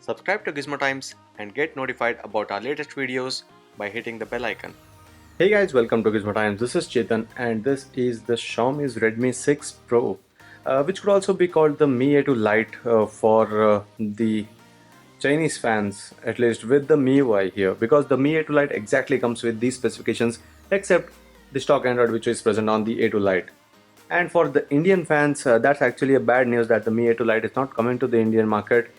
Subscribe to Gizmo Times and get notified about our latest videos by hitting the bell icon. Hey guys, welcome to Gizmo Times. This is Chetan and this is the Xiaomi's Redmi 6 Pro, which could also be called the Mi A2 Lite for the Chinese fans, at least with the MIUI here, because the Mi A2 Lite exactly comes with these specifications except the stock Android which is present on the A2 Lite. And for the Indian fans, that's actually a bad news that the Mi A2 Lite is not coming to the Indian market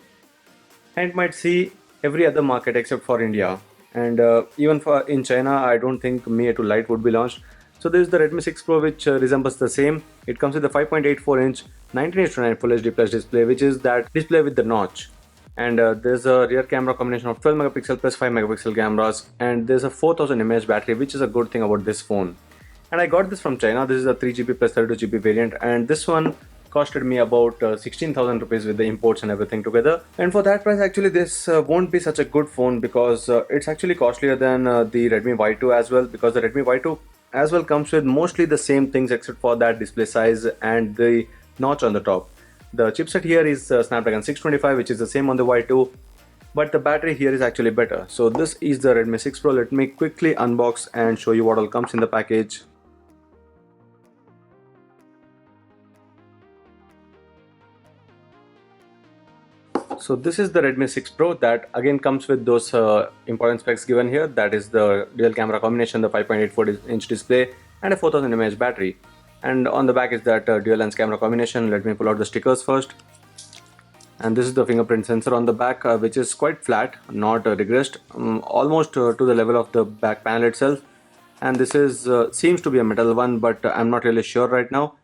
and might see every other market except for India. And even for in China, I don't think Mi A2 Lite would be launched. So this is the Redmi 6 Pro, which resembles the same. It comes with a 5.84-inch 19:9 Full HD Plus display, which is that display with the notch. And there's a rear camera combination of 12 megapixel plus 5 megapixel cameras, and there's a 4000 mAh battery, which is a good thing about this phone. And I got this from China. This is a 3GB plus 32GB variant, and this one costed me about 16,000 rupees with the imports and everything together. And for that price, actually, this won't be such a good phone because it's actually costlier than the Redmi Y2 as well. Because the Redmi Y2 as well comes with mostly the same things except for that display size and the notch on the top. The chipset here is Snapdragon 625, which is the same on the Y2, but the battery here is actually better. So this is the Redmi 6 Pro. Let me quickly unbox and show you what all comes in the package. So this is the Redmi 6 Pro that again comes with those important specs given here. That is the dual camera combination, the 5.84-inch display, and a 4000 mAh battery. And on the back is that dual lens camera combination. Let me pull out the stickers first. And this is the fingerprint sensor on the back, which is quite flat, not regressed, almost to the level of the back panel itself. And this is seems to be a metal one, but I'm not really sure right now.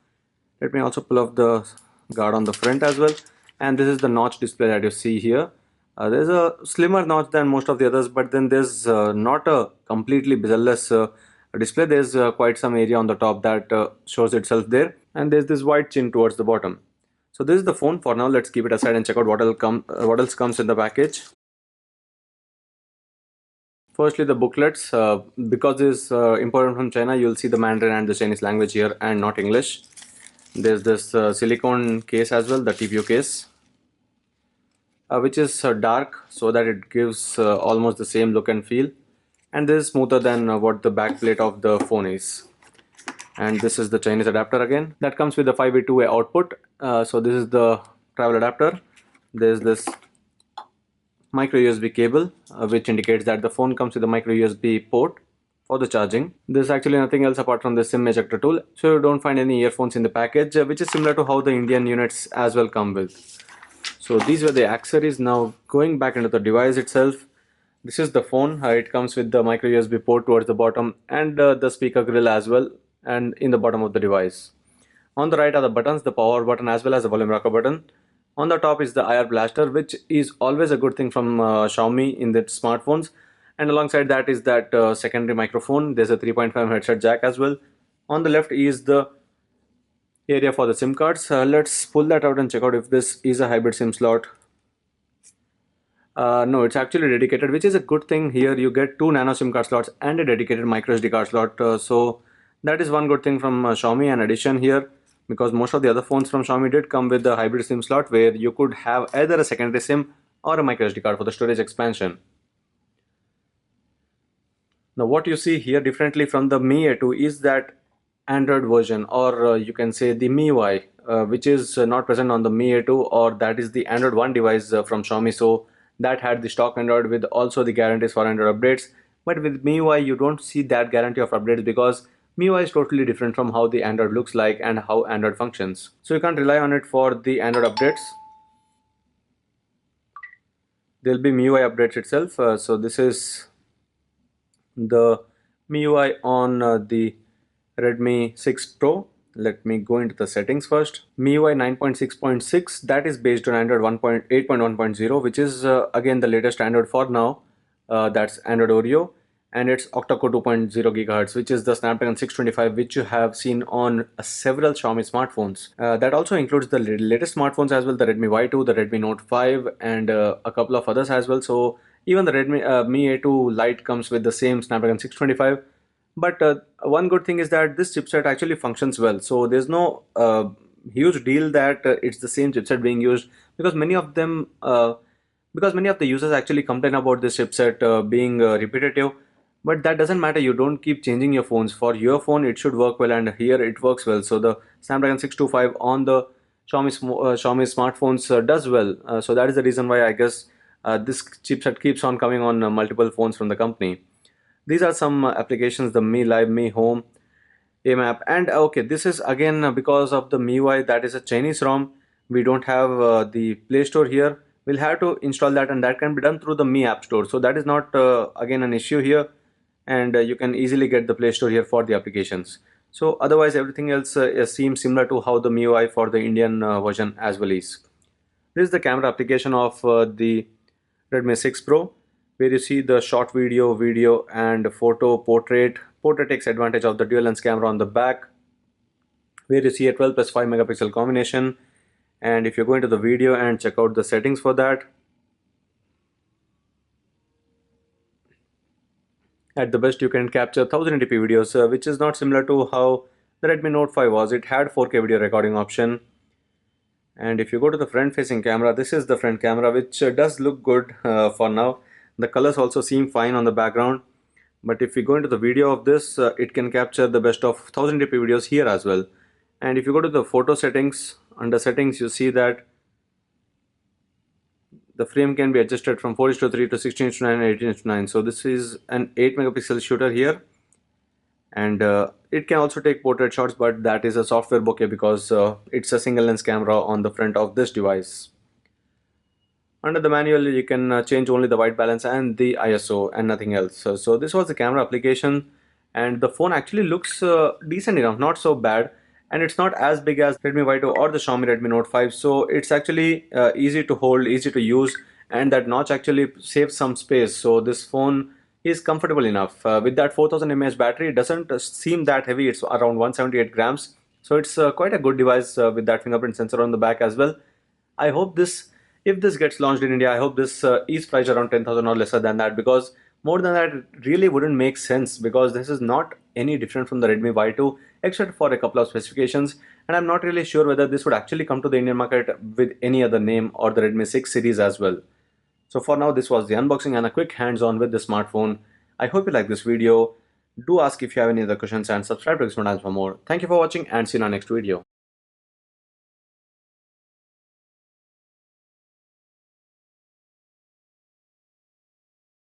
Let me also pull off the guard on the front as well. And this is the notch display that you see here. There's a slimmer notch than most of the others, but then there's not a completely bezel-less display. There's quite some area on the top that shows itself there, and there's this white chin towards the bottom. So this is the phone for now. Let's keep it aside and check out what else comes in the package. Firstly, the booklets. Because this is imported from China, you'll see the Mandarin and the Chinese language here and not English. There's this silicone case as well, the TPU case, which is dark so that it gives almost the same look and feel, and this is smoother than what the back plate of the phone is. And this is the Chinese adapter again that comes with the 5V two-way output. So this is the travel adapter. There's this micro USB cable which indicates that the phone comes with a micro USB port for the charging. There's actually nothing else apart from the SIM ejector tool, so you don't find any earphones in the package, which is similar to how the Indian units as well come with. So these were the accessories. Now going back into the device itself, this is the phone. It comes with the micro USB port towards the bottom and the speaker grill as well, and in the bottom of the device. On the right are the buttons, the power button as well as the volume rocker button. On the top is the IR blaster, which is always a good thing from Xiaomi in the smartphones. And alongside that is that secondary microphone. There's a 3.5 headset jack as well. On the left is the area for the SIM cards. Let's pull that out and check out if this is a hybrid SIM slot. No, it's actually dedicated, which is a good thing. Here you get two nano SIM card slots and a dedicated micro SD card slot. So that is one good thing from Xiaomi. In addition here, because most of the other phones from Xiaomi did come with the hybrid SIM slot where you could have either a secondary SIM or a micro SD card for the storage expansion. Now what you see here differently from the Mi A2 is that Android version, or you can say the MIUI, which is not present on the Mi A2, or that is the Android One device from Xiaomi. So that had the stock Android with also the guarantees for Android updates. But with MIUI you don't see that guarantee of updates because MIUI is totally different from how the Android looks like and how Android functions. So you can't rely on it for the Android updates. There'll be MIUI updates itself. So this is the MIUI on the Redmi 6 Pro. Let me go into the settings first. MIUI 9.6.6, that is based on Android 1.8.1.0, which is again the latest Android for now. That's Android Oreo, and it's octa-core 2.0 GHz, which is the Snapdragon 625, which you have seen on several Xiaomi smartphones. That also includes the latest smartphones as well, the Redmi Y2, the Redmi Note 5, and a couple of others as well. So even the Redmi Mi A2 Lite comes with the same Snapdragon 625. But one good thing is that this chipset actually functions well. So there's no huge deal that it's the same chipset being used, because many of them because many of the users actually complain about this chipset being repetitive, but that doesn't matter. You don't keep changing your phones. For your phone it should work well, and here it works well. So the Snapdragon 625 on the Xiaomi smartphones does well. So that is the reason why I guess this chipset keeps on coming on multiple phones from the company. These are some applications: the Mi Live, Mi Home, AMAP, and okay, this is again because of the MIUI, that is a Chinese ROM. We don't have the Play Store here. We'll have to install that, and that can be done through the Mi App Store. So that is not again an issue here, and you can easily get the Play Store here for the applications. So otherwise, everything else seems similar to how the MIUI for the Indian version as well is. This is the camera application of the Redmi 6 Pro, where you see the short video and photo portrait. Portrait takes advantage of the dual lens camera on the back, where you see a 12 plus 5 megapixel combination. And if you go into the video and check out the settings for that, at the best you can capture 1080p videos, which is not similar to how the Redmi Note 5 was. It had 4K video recording option. And if you go to the front facing camera, this is the front camera, which does look good for now. The colors also seem fine on the background. But if we go into the video of this, it can capture the best of 1080p videos here as well. And if you go to the photo settings, under settings you see that the frame can be adjusted from 4:3 to 16:9 and 18:9. So this is an 8 megapixel shooter here, and it can also take portrait shots, but that is a software bokeh because it's a single lens camera on the front of this device. Under the manual you can change only the white balance and the ISO and nothing else. So this was the camera application, and the phone actually looks decent enough, not so bad, and it's not as big as Redmi Y2 or the Xiaomi Redmi Note 5. So it's actually easy to hold, easy to use, and that notch actually saves some space. So this phone is comfortable enough. With that 4000 mAh battery, it doesn't seem that heavy. It's around 178 grams. So it's quite a good device with that fingerprint sensor on the back as well. I hope this, if this gets launched in India, I hope this is priced around 10,000 or lesser than that, because more than that it really wouldn't make sense, because this is not any different from the Redmi Y2 except for a couple of specifications, and I'm not really sure whether this would actually come to the Indian market with any other name, or the Redmi 6 series as well. So for now, this was the unboxing and a quick hands-on with the smartphone. I hope you like this video. Do ask if you have any other questions and subscribe to Gizmo Times for more. Thank you for watching and see you in our next video.